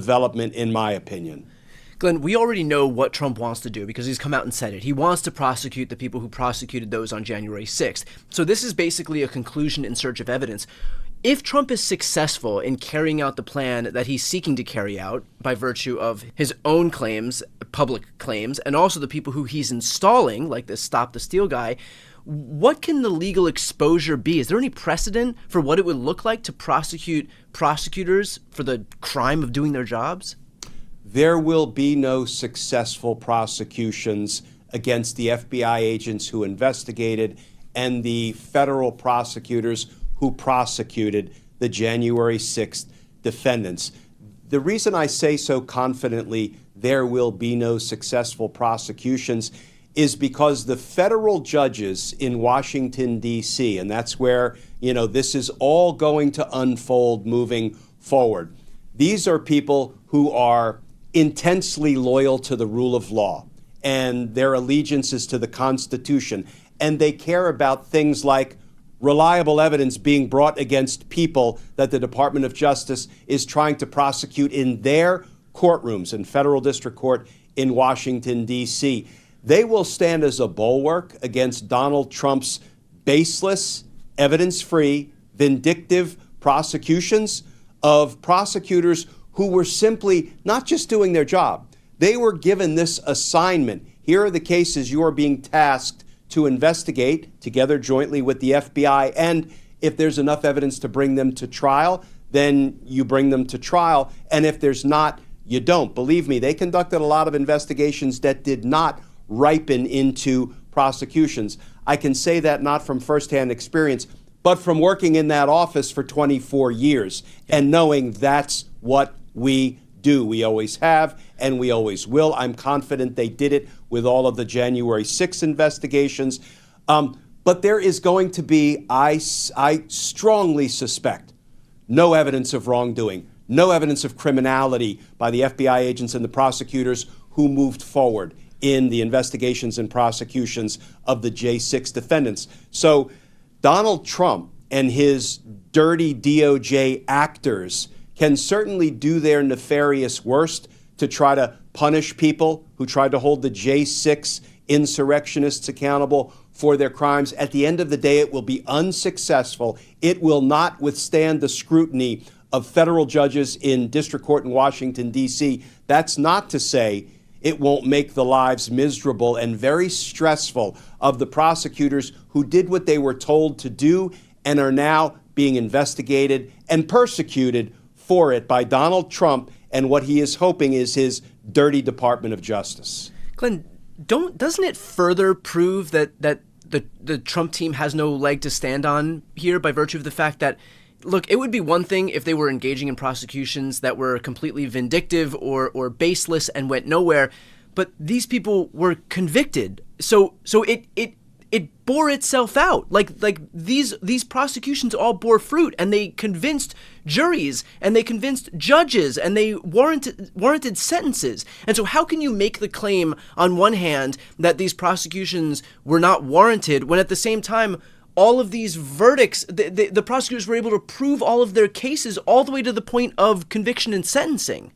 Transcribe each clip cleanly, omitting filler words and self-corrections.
development, in my opinion. Glenn, we already know what Trump wants to do because he's come out and said it. He wants to prosecute the people who prosecuted those on January 6th. So this is basically a conclusion in search of evidence. If Trump is successful in carrying out the plan that he's seeking to carry out by virtue of his own claims, public claims, and also the people who he's installing, like this Stop the Steal guy, what can the legal exposure be? Is there any precedent for what it would look like to prosecute prosecutors for the crime of doing their jobs? There will be no successful prosecutions against the FBI agents who investigated and the federal prosecutors who prosecuted the January 6th defendants. The reason I say so confidently there will be no successful prosecutions is because the federal judges in Washington, D.C., and that's where, this is all going to unfold moving forward. These are people who are intensely loyal to the rule of law, and their allegiance is to the Constitution, and they care about things like reliable evidence being brought against people that the Department of Justice is trying to prosecute in their courtrooms in federal district court in Washington, D.C. They will stand as a bulwark against Donald Trump's baseless, evidence-free, vindictive prosecutions of prosecutors who were simply not just doing their job. They were given this assignment. Here are the cases you are being tasked to investigate together jointly with the FBI. And if there's enough evidence to bring them to trial, then you bring them to trial. And if there's not, you don't. Believe me, they conducted a lot of investigations that did not ripen into prosecutions. I can say that not from firsthand experience, but from working in that office for 24 years and knowing that's what we do. We always have, and we always will. I'm confident they did it with all of the January 6th investigations. But there is going to be, I strongly suspect, no evidence of wrongdoing, no evidence of criminality by the FBI agents and the prosecutors who moved forward in the investigations and prosecutions of the J6 defendants. So Donald Trump and his dirty DOJ actors can certainly do their nefarious worst to try to punish people who tried to hold the J6 insurrectionists accountable for their crimes. At the end of the day, it will be unsuccessful. It will not withstand the scrutiny of federal judges in district court in Washington, D.C. That's not to say it won't make the lives miserable and very stressful of the prosecutors who did what they were told to do and are now being investigated and persecuted for it by Donald Trump and what he is hoping is his dirty Department of Justice. Glenn, doesn't it further prove that the Trump team has no leg to stand on here by virtue of the fact that, look, it would be one thing if they were engaging in prosecutions that were completely vindictive or baseless and went nowhere, but these people were convicted. So it bore itself out. Like these prosecutions all bore fruit, and they convinced juries and they convinced judges and they warranted sentences. And so how can you make the claim on one hand that these prosecutions were not warranted when at the same time all of these verdicts, the prosecutors were able to prove all of their cases all the way to the point of conviction and sentencing?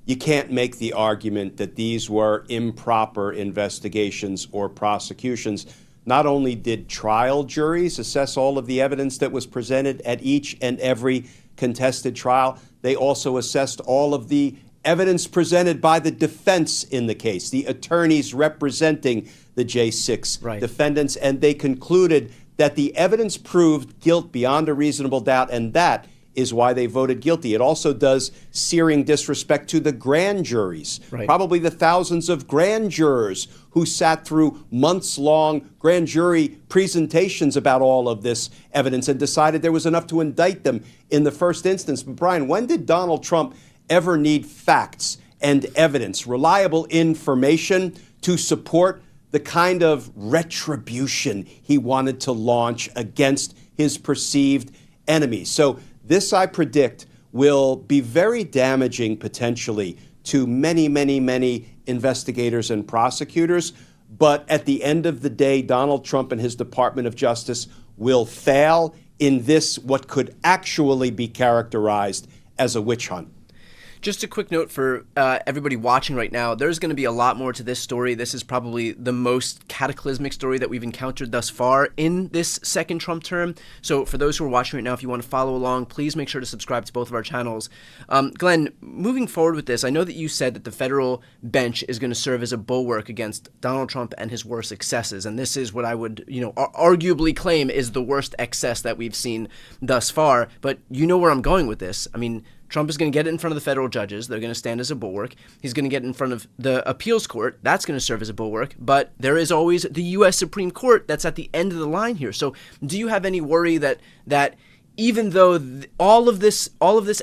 You can't make the argument that these were improper investigations or prosecutions. Not only did trial juries assess all of the evidence that was presented at each and every contested trial, they also assessed all of the evidence presented by the defense in the case, the attorneys representing the J6 defendants, and they concluded that the evidence proved guilt beyond a reasonable doubt, and that is why they voted guilty. It also does searing disrespect to the grand juries, probably the thousands of grand jurors who sat through months-long grand jury presentations about all of this evidence and decided there was enough to indict them in the first instance. But Brian, when did Donald Trump ever need facts and evidence, reliable information to support the kind of retribution he wanted to launch against his perceived enemies? So this, I predict, will be very damaging potentially to many, many, many investigators and prosecutors. But at the end of the day, Donald Trump and his Department of Justice will fail in this, what could actually be characterized as a witch hunt. Just a quick note for everybody watching right now, there's going to be a lot more to this story. This is probably the most cataclysmic story that we've encountered thus far in this second Trump term. So for those who are watching right now, if you want to follow along, please make sure to subscribe to both of our channels. Glenn, moving forward with this, I know that you said that the federal bench is going to serve as a bulwark against Donald Trump and his worst excesses. And this is what I would, arguably claim is the worst excess that we've seen thus far. But you know where I'm going with this. I mean, Trump is going to get it in front of the federal judges. They're going to stand as a bulwark. He's going to get in front of the appeals court. That's going to serve as a bulwark. But there is always the U.S. Supreme Court that's at the end of the line here. So do you have any worry that even though all of this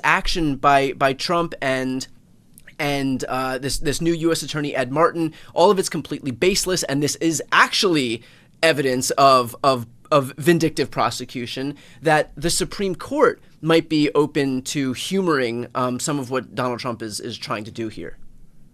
action by Trump and this new U.S. Attorney Ed Martin, all of it's completely baseless, and this is actually evidence of vindictive prosecution, that the Supreme Court might be open to humoring some of what Donald Trump is trying to do here?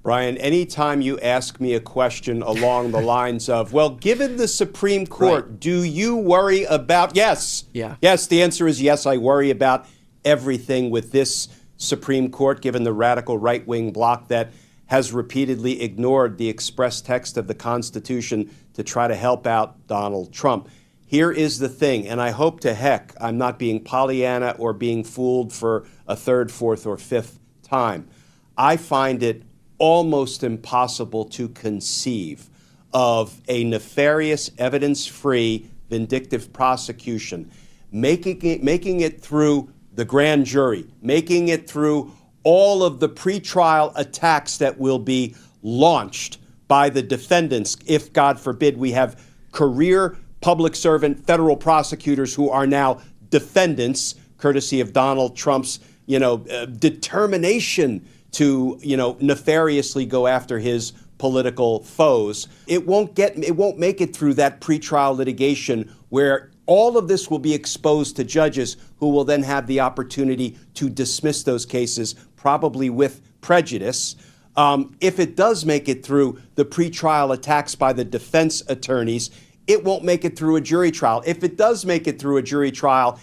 Brian, anytime you ask me a question along the lines of, well, given the Supreme Court, Right. do you worry about, yes. Yeah. Yes, the answer is yes, I worry about everything with this Supreme Court, given the radical right-wing bloc that has repeatedly ignored the express text of the Constitution to try to help out Donald Trump. Here is the thing, and I hope to heck I'm not being Pollyanna or being fooled for a third, fourth, or fifth time. I find it almost impossible to conceive of a nefarious, evidence-free, vindictive prosecution, making it through the grand jury, making it through all of the pretrial attacks that will be launched by the defendants if, God forbid, we have career public servant federal prosecutors who are now defendants, courtesy of Donald Trump's, determination to, nefariously go after his political foes. It won't make it through that pretrial litigation where all of this will be exposed to judges who will then have the opportunity to dismiss those cases, probably with prejudice. If it does make it through the pretrial attacks by the defense attorneys, it won't make it through a jury trial. If it does make it through a jury trial,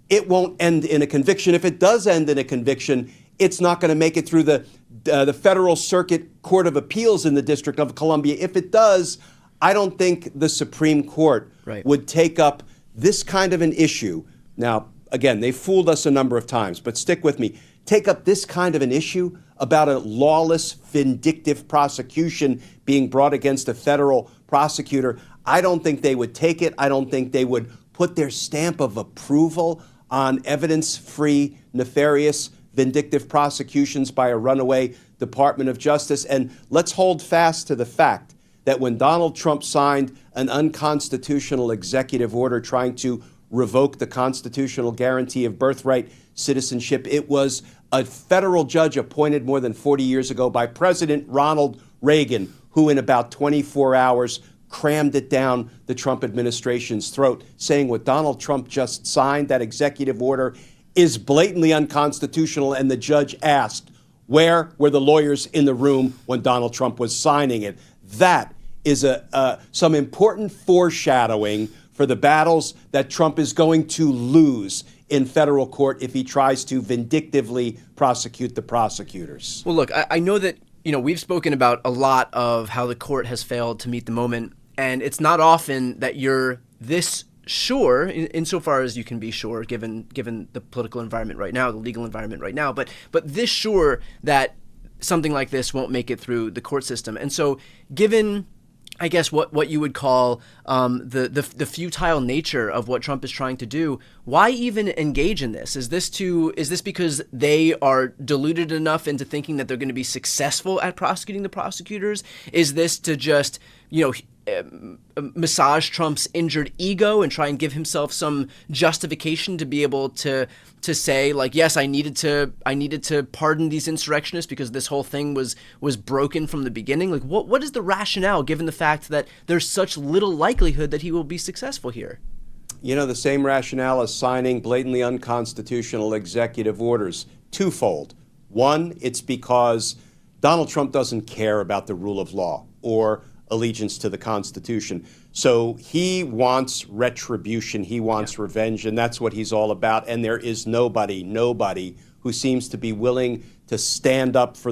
it won't end in a conviction. If it does end in a conviction, it's not going to make it through the Federal Circuit Court of Appeals in the District of Columbia. If it does, I don't think the Supreme Court would take up this kind of an issue. Now, again, they fooled us a number of times, but stick with me. Take up this kind of an issue about a lawless, vindictive prosecution being brought against a federal prosecutor. I don't think they would take it. I don't think they would put their stamp of approval on evidence-free, nefarious, vindictive prosecutions by a runaway Department of Justice. And let's hold fast to the fact that when Donald Trump signed an unconstitutional executive order trying to revoke the constitutional guarantee of birthright citizenship, it was a federal judge appointed more than 40 years ago by President Ronald Reagan, who in about 24 hours crammed it down the Trump administration's throat, saying what Donald Trump just signed, that executive order, is blatantly unconstitutional. And the judge asked, where were the lawyers in the room when Donald Trump was signing it? That is some important foreshadowing for the battles that Trump is going to lose in federal court if he tries to vindictively prosecute the prosecutors. Well, look, I know that, we've spoken about a lot of how the court has failed to meet the moment, and it's not often that you're this sure, insofar as you can be sure, given the political environment right now, the legal environment right now, but this sure that something like this won't make it through the court system. And so given, I guess, what you would call the futile nature of what Trump is trying to do, why even engage in this? Is this because they are deluded enough into thinking that they're going to be successful at prosecuting the prosecutors? Is this to just, massage Trump's injured ego and try and give himself some justification to be able to say, like, yes, I needed to pardon these insurrectionists because this whole thing was broken from the beginning? Like, what is the rationale, given the fact that there's such little likelihood that he will be successful here? The same rationale as signing blatantly unconstitutional executive orders. Twofold. One, it's because Donald Trump doesn't care about the rule of law or allegiance to the Constitution. So he wants retribution, he wants revenge, and that's what he's all about. And there is nobody who seems to be willing to stand up for